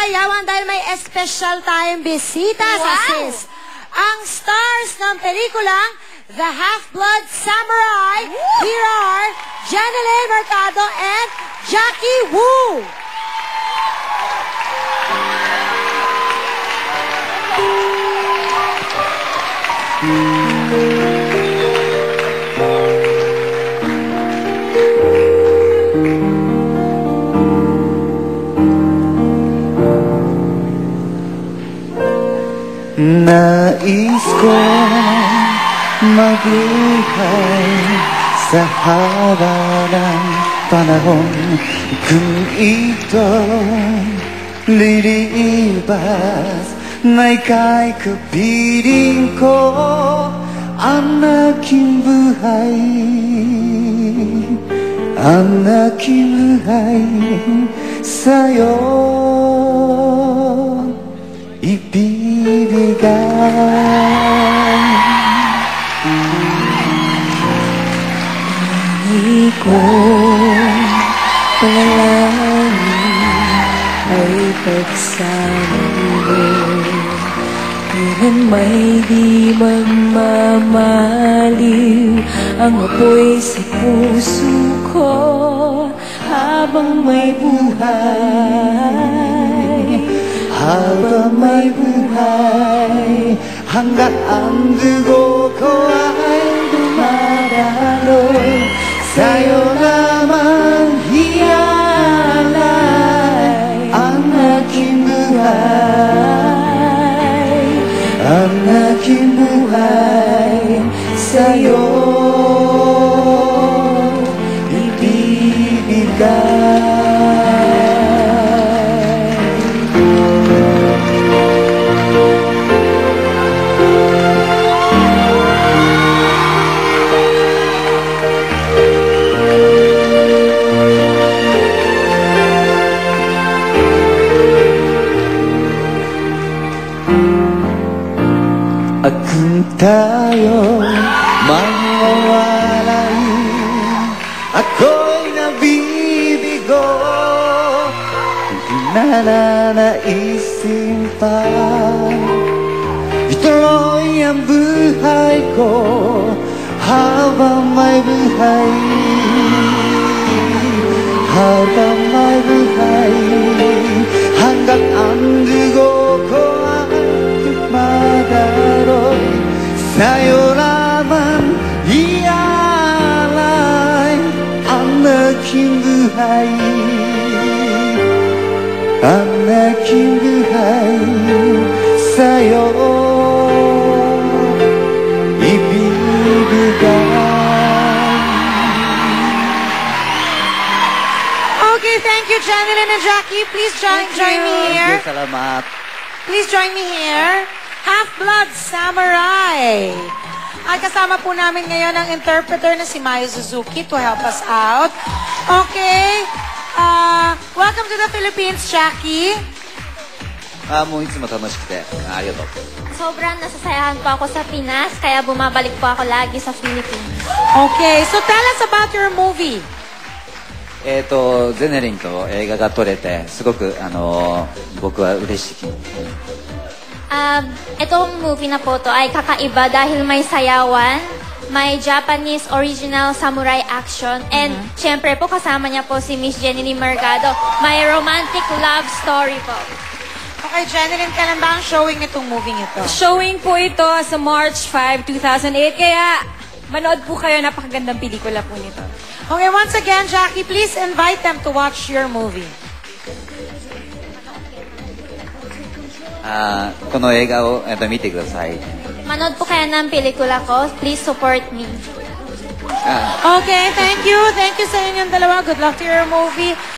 yaman dahil may espesyal tayong bisita sa SIS. Ang stars ng pelikulang The Half-Blood Samurai. Here are Jeneline Mercado and Jackie Wu. Nais ko mabuhay sa haba ng panahon kung ito lilibas na ika'y kapiling ko ang aking buhay, ang aking buhay sa'yo ibibigay. Hindi ko panalangin ay pagsama mo, kailan may di magmamaliw ang apoy sa puso ko habang may buhay. Habang may buhay, hanggat ang dugo ko ay dumadaloy, sa'yo naman hialay ang aking buhay, ang aking buhay sa'yo ibibigay. At kung tayo mawawalay, ako'y nabibigo, hindi na nanaisin pa ituloy ang buhay ko habang may buhay, habang may buhay, hanggat ang dugo ko madaroy, sa'yo naman ialay ang aking buhay, ang aking buhay sa'yo ibibigay. Okay, thank you, Jeneline and Jackie. Please join me here. Salamat. Please join me here. Half-Blood Samurai. At kasama po namin ngayon ang interpreter na si Mayo Suzuki to help us out. Okay. Welcome to the Philippines, Jackie. もういつも楽しくてありがとう。 Sobrang nasasayahan po ako sa Pinas, kaya bumabalik po ako lagi sa Philippines. Okay, so tell us about your movie. ゼネリンと映画が撮れてすごく僕は嬉しい。 Itong movie na po to ay kakaiba dahil may sayawan, may Japanese original samurai action, and syempre po kasama niya po si Miss Jeneline Mercado. May romantic love story po. Okay, Jeneline, kailan ba ang showing itong movie ito? Showing po ito sa March 5, 2008. Kaya manood po kayo, napakagandang pelikula po nito. Okay, once again, Jackie, please invite them to watch your movie. この映画を見てください。 Manood po kayo ng pelikula ko. Please support me. Okay, thank you. Thank you sa inyong dalawa. Good luck to your movie.